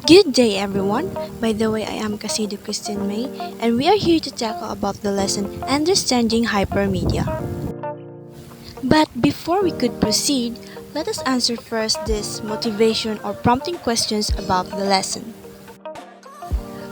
Good day everyone. By the way, I am 𝘑𝘶𝘴𝘵 and we are here to tackle about the lesson Understanding Hypermedia. But before we could proceed, let us answer first this motivation or prompting questions about the lesson.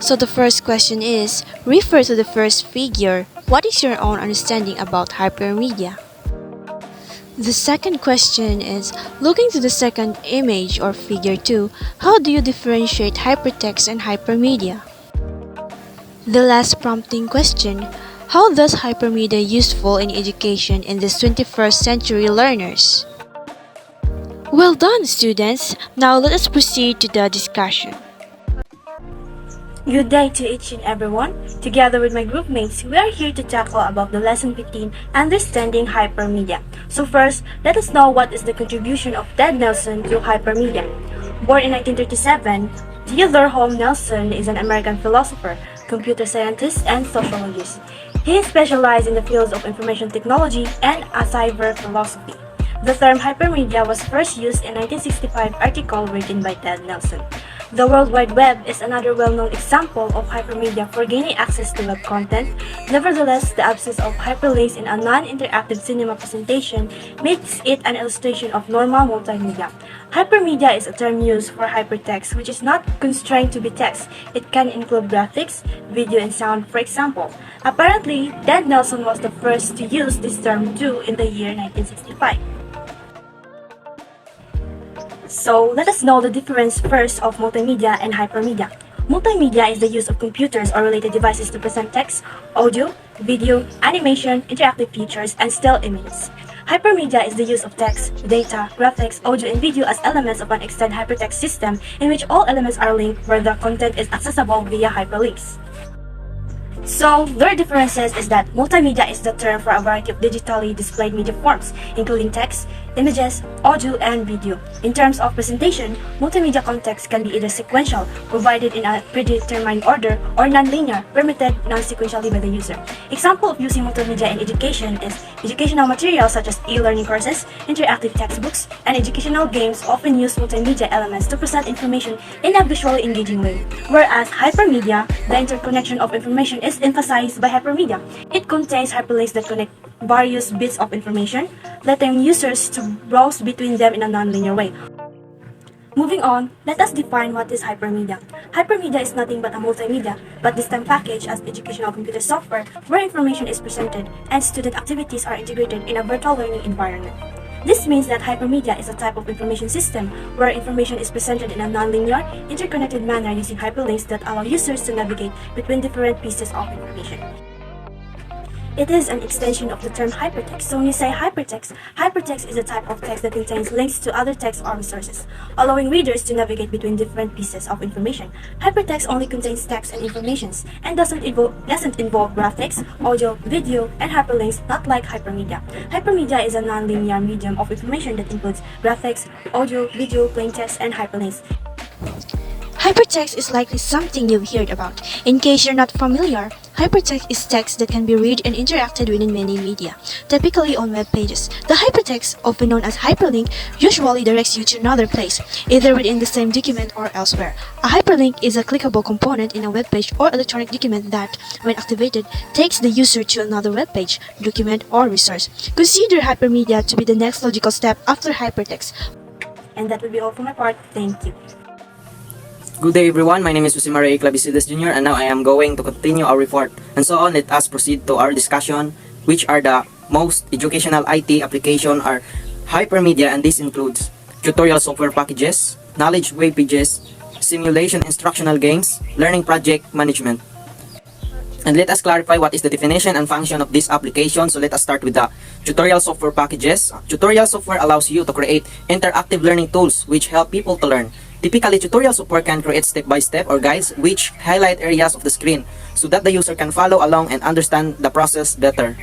So the first question is, refer to the first figure. What is your own understanding about hypermedia? The second question is, looking to the second image or figure 2, how do you differentiate hypertext and hypermedia? The last prompting question, how does hypermedia useful in education in this 21st century learners? Well done, students! Now let us proceed to the discussion. Good day to each and everyone. Together with my group mates, we are here to tackle about the lesson 15, Understanding Hypermedia. So first, let us know what is the contribution of Ted Nelson to hypermedia. Born in 1937, 𝘑𝘀 Nelson is an American philosopher, computer scientist, and sociologist. He is specialized in the fields of information technology and cyber philosophy. The term hypermedia was first used in 1965 article written by Ted Nelson. The World Wide Web is another well-known example of hypermedia for gaining access to web content. Nevertheless, the absence of hyperlinks in a non-interactive cinema presentation makes it an illustration of normal multimedia. Hypermedia is a term used for hypertext, which is not constrained to be text. It can include graphics, video, and sound, for example. Apparently, Ted Nelson was the first to use this term too in the year 1965. So, let us know the difference first of multimedia and hypermedia. Multimedia is the use of computers or related devices to present text, audio, video, animation, interactive features, and still images. Hypermedia is the use of text, data, graphics, audio, and video as elements of an extended hypertext system in which all elements are linked where the content is accessible via hyperlinks. So, their differences is that multimedia is the term for a variety of digitally displayed media forms, including text, images, audio, and video. In terms of presentation, multimedia context can be either sequential, provided in a predetermined order, or nonlinear, permitted non-sequentially by the user. Example of using multimedia in education is educational materials such as e-learning courses, interactive textbooks, and educational games often use multimedia elements to present information in a visually engaging way. Whereas hypermedia, the interconnection of information is emphasized by hypermedia. It contains hyperlinks that connect various bits of information, letting users to browse between them in a non-linear way. Moving on, let us define what is hypermedia. Hypermedia is nothing but a multimedia, but this time packaged as educational computer software where information is presented and student activities are integrated in a virtual learning environment. This means that hypermedia is a type of information system where information is presented in a non-linear, interconnected manner using hyperlinks that allow users to navigate between different pieces of information. It is an extension of the term hypertext. So when you say hypertext, hypertext is a type of text that contains links to other texts or resources, allowing readers to navigate between different pieces of information. Hypertext only contains text and informations and doesn't involve graphics, audio, video, and hyperlinks, not like hypermedia. Hypermedia is a non-linear medium of information that includes graphics, audio, video, plain text, and hyperlinks. Hypertext is likely something you've heard about. In case you're not familiar, hypertext is text that can be read and interacted with in many media, typically on web pages. The hypertext, often known as hyperlink, usually directs you to another place, either within the same document or elsewhere. A hyperlink is a clickable component in a web page or electronic document that, when activated, takes the user to another web page, document, or resource. Consider hypermedia to be the next logical step after hypertext. And that will be all for my part. Thank you. Good day everyone, my name is 𝘊𝘀𝘳𝘪𝘴𝘵 Jr. and now I am going to continue our report. And so on, let us proceed to our discussion, which are the most educational IT application are hypermedia, and this includes tutorial software packages, knowledge web pages, simulation instructional games, learning project management. And let us clarify what is the definition and function of this application. So let us start with the tutorial software packages. Tutorial software allows you to create interactive learning tools which help people to learn. Typically, tutorial software can create step-by-step or guides which highlight areas of the screen so that the user can follow along and understand the process better.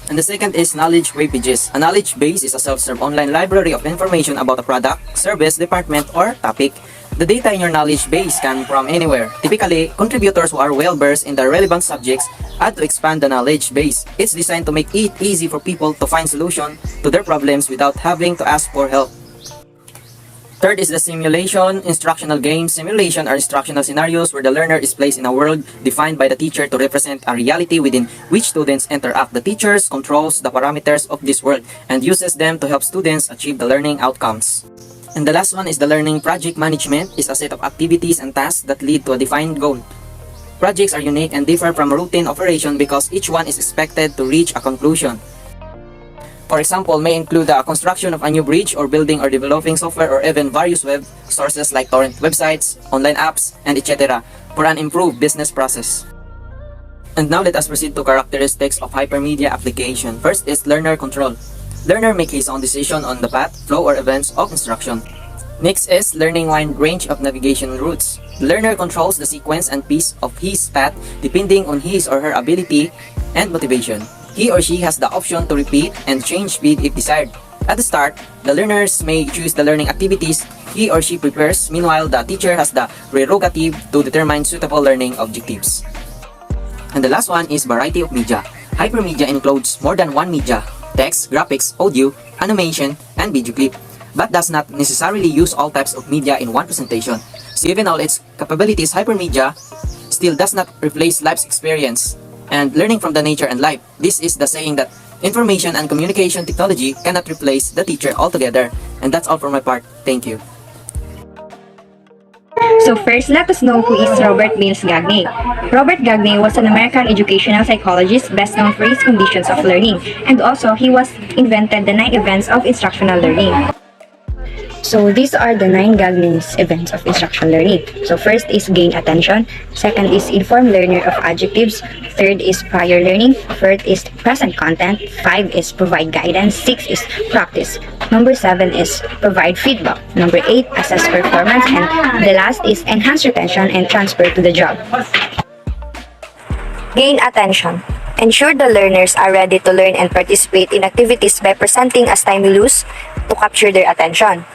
And the second is knowledge web pages. A knowledge base is a self-serve online library of information about a product, service, department, or topic. The data in your knowledge base can from anywhere. Typically, contributors who are well-versed in the relevant subjects add to expand the knowledge base. It's designed to make it easy for people to find solutions to their problems without having to ask for help. Third is the simulation. Instructional games. Simulation are instructional scenarios where the learner is placed in a world defined by the teacher to represent a reality within which students interact. The teacher controls the parameters of this world and uses them to help students achieve the learning outcomes. And the last one is the learning. Project management is a set of activities and tasks that lead to a defined goal. Projects are unique and differ from a routine operation because each one is expected to reach a conclusion. For example, may include the construction of a new bridge or building or developing software or even various web sources like torrent websites, online apps, and etc. for an improved business process. And now let us proceed to characteristics of hypermedia application. First is learner control. Learner makes his own decision on the path, flow, or events of instruction. Next is learning wide range of navigation routes. The learner controls the sequence and pace of his path depending on his or her ability and motivation. He or she has the option to repeat and change speed if desired. At the start, the learners may choose the learning activities he or she prefers. Meanwhile, the teacher has the prerogative to determine suitable learning objectives. And the last one is variety of media. Hypermedia includes more than one media: text, graphics, audio, animation, and video clip, but does not necessarily use all types of media in one presentation. So even all its capabilities, hypermedia still does not replace life's experience and learning from the nature and life. This is the saying that information and communication technology cannot replace the teacher altogether. And that's all for my part. Thank you. So first, let us know who is Robert Mills Gagné. Robert Gagné was an American educational psychologist best known for his conditions of learning, and also he was invented the 9 events of instructional learning. So these are the 9 Gagné's events of instructional learning. So first is gain attention, second is inform learner of adjectives, third is prior learning, fourth is present content, 5 is provide guidance, 6 is practice, number 7 is provide feedback, number 8 assess performance, and the last is enhance retention and transfer to the job. Gain attention. Ensure the learners are ready to learn and participate in activities by presenting a stimulus to capture their attention.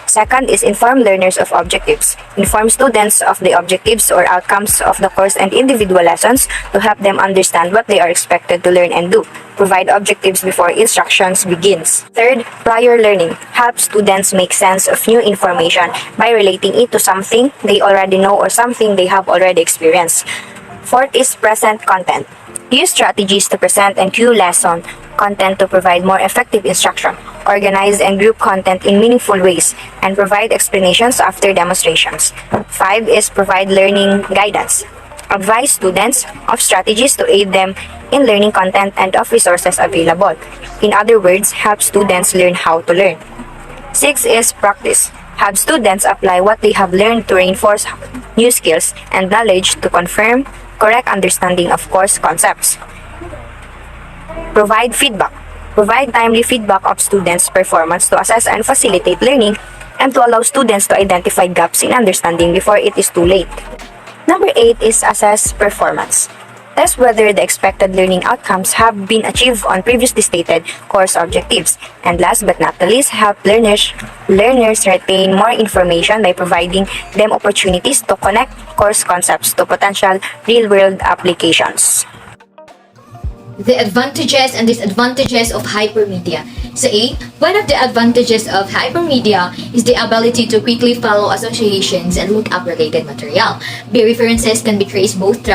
Second is inform learners of objectives. Inform students of the objectives or outcomes of the course and individual lessons to help them understand what they are expected to learn and do. Provide objectives before instructions begins. Third, prior learning. Help students make sense of new information by relating it to something they already know or something they have already experienced. Fourth is present content. Use strategies to present and cue lesson content to provide more effective instruction. Organize and group content in meaningful ways and provide explanations after demonstrations. 5 is provide learning guidance. Advise students of strategies to aid them in learning content and of resources available. In other words, help students learn how to learn. 6 is practice. Have students apply what they have learned to reinforce new skills and knowledge to confirm correct understanding of course concepts. Provide feedback. Provide timely feedback of students' performance to assess and facilitate learning and to allow students to identify gaps in understanding before it is too late. Number 8 is assess performance. Test whether the expected learning outcomes have been achieved on previously stated course objectives. And last but not the least, help learners retain more information by providing them opportunities to connect course concepts to potential real-world applications. The advantages and disadvantages of hypermedia. So A, one of the advantages of hypermedia is the ability to quickly follow associations and look up related material. B, references can be traced both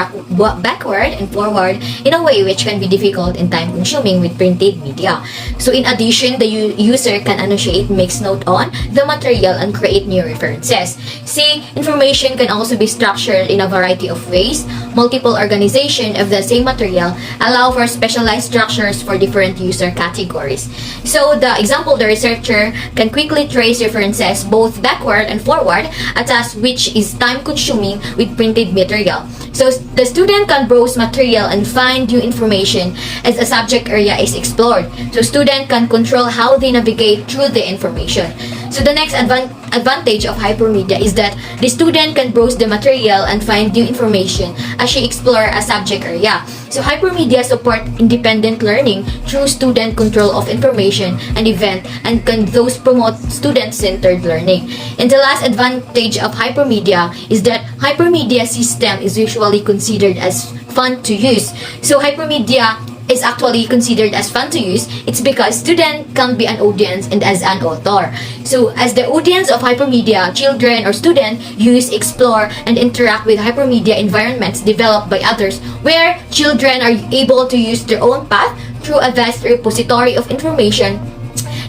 backward and forward in a way which can be difficult and time-consuming with printed media. So in addition, the user can annotate, makes note on the material and create new references. C, information can also be structured in a variety of ways. Multiple organization of the same material allow for specialized structures for different user categories. So the example, the researcher can quickly trace references both backward and forward, a task which is time-consuming with printed material. So the student can browse material and find new information as a subject area is explored. So student can control how they navigate through the information. So the next advantage of hypermedia is that the student can browse the material and find new information as she explores a subject area. So hypermedia support independent learning through student control of information and event, and can those promote student-centered learning. And the last advantage of hypermedia is that hypermedia system is usually considered as fun to use. So hypermedia is actually considered as fun to use, it's because student can be an audience and as an author. So as the audience of hypermedia, children or student use, explore, and interact with hypermedia environments developed by others, where children are able to use their own path through a vast repository of information,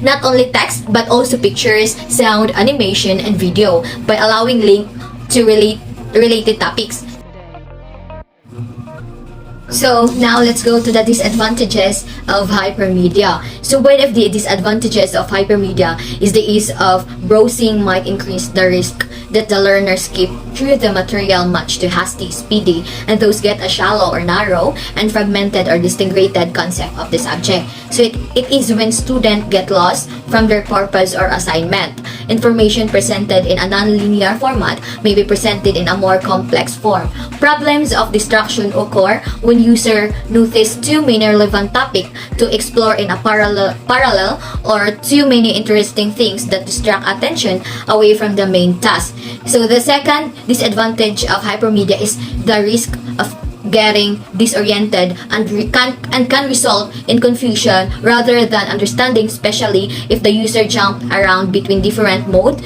not only text but also pictures, sound, animation, and video, by allowing link to related topics. So now let's go to the disadvantages of hypermedia. So one of the disadvantages of hypermedia is the ease of browsing might increase the risk that the learner skip through the material much too hasty, speedy, and those get a shallow or narrow and fragmented or distinguished concept of the subject. So it is when students get lost from their purpose or assignment. Information presented in a non-linear format may be presented in a more complex form. Problems of distraction occur when user notice too many relevant topics to explore in a parallel or too many interesting things that distract attention away from the main task. So the second disadvantage of hypermedia is the risk of getting disoriented and can result in confusion rather than understanding, especially if the user jump around between different modes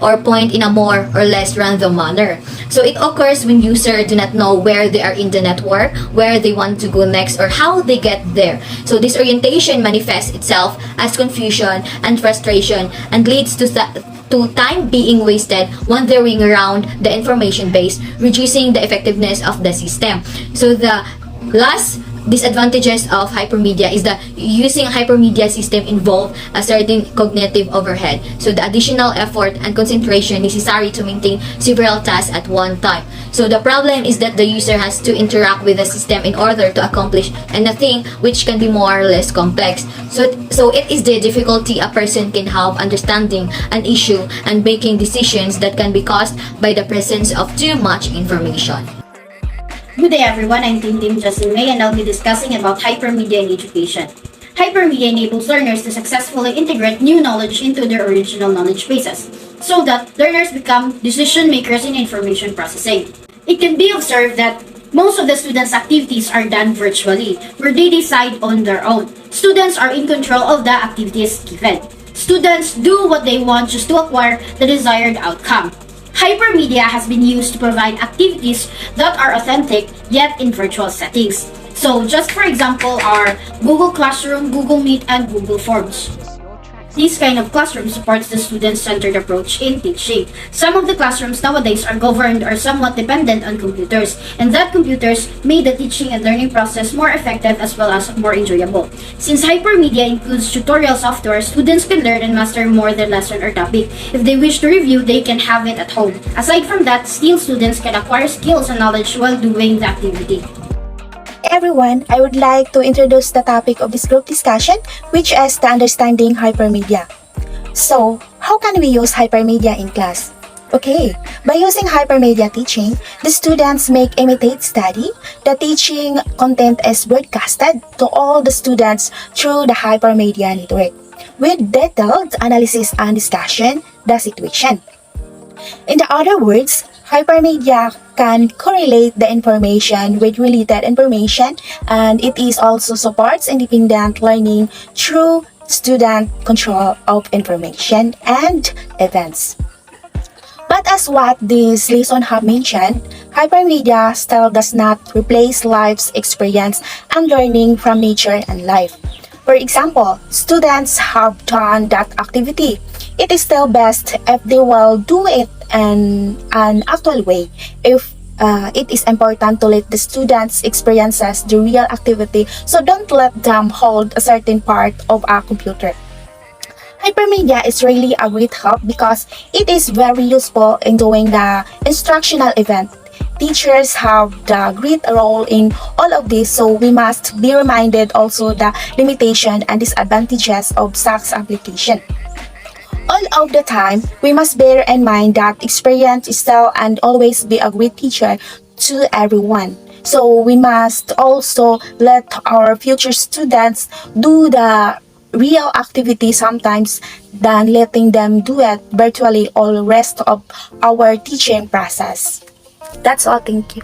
or point in a more or less random manner. So it occurs when users do not know where they are in the network, where they want to go next, or how they get there. So disorientation manifests itself as confusion and frustration and leads to time being wasted wandering around the information base, reducing the effectiveness of the system. So the last disadvantages of hypermedia is that using hypermedia system involve a certain cognitive overhead. So the additional effort and concentration necessary to maintain several tasks at one time. So the problem is that the user has to interact with the system in order to accomplish anything, which can be more or less complex. So it is the difficulty a person can have understanding an issue and making decisions that can be caused by the presence of too much information. Good day everyone, I'm Team Justin May and I'll be discussing about hypermedia in education. Hypermedia enables learners to successfully integrate new knowledge into their original knowledge bases, so that learners become decision makers in information processing. It can be observed that most of the students' activities are done virtually, where they decide on their own. Students are in control of the activities given. Students do what they want just to acquire the desired outcome. Hypermedia has been used to provide activities that are authentic yet in virtual settings. So just for example are Google Classroom, Google Meet, and Google Forms. This kind of classroom supports the student-centered approach in teaching. Some of the classrooms nowadays are governed or somewhat dependent on computers, and that computers made the teaching and learning process more effective as well as more enjoyable. Since hypermedia includes tutorial software, students can learn and master more than lesson or topic. If they wish to review, they can have it at home. Aside from that, still students can acquire skills and knowledge while doing the activity. Everyone, I would like to introduce the topic of this group discussion, which is the understanding hypermedia. So, how can we use hypermedia in class? Okay, by using hypermedia teaching, the students make imitate study. The teaching content is broadcasted to all the students through the hypermedia network, with detailed analysis and discussion the situation. In other words, hypermedia can correlate the information with related information, and it is also supports independent learning through student control of information and events. But as what this lesson have mentioned, hypermedia still does not replace life's experience and learning from nature and life. For example, students have done that activity. It is still best if they will do it in an actual way. If it is important to let the students experiences the real activity, so don't let them hold a certain part of a computer. Hypermedia is really a great help because it is very useful in doing the instructional event. Teachers have the great role in all of this, so we must be reminded also the limitation and disadvantages of such application. All of the time, we must bear in mind that experience is still and always be a great teacher to everyone. So we must also let our future students do the real activity sometimes than letting them do it virtually all the rest of our teaching process. That's all. Thank you.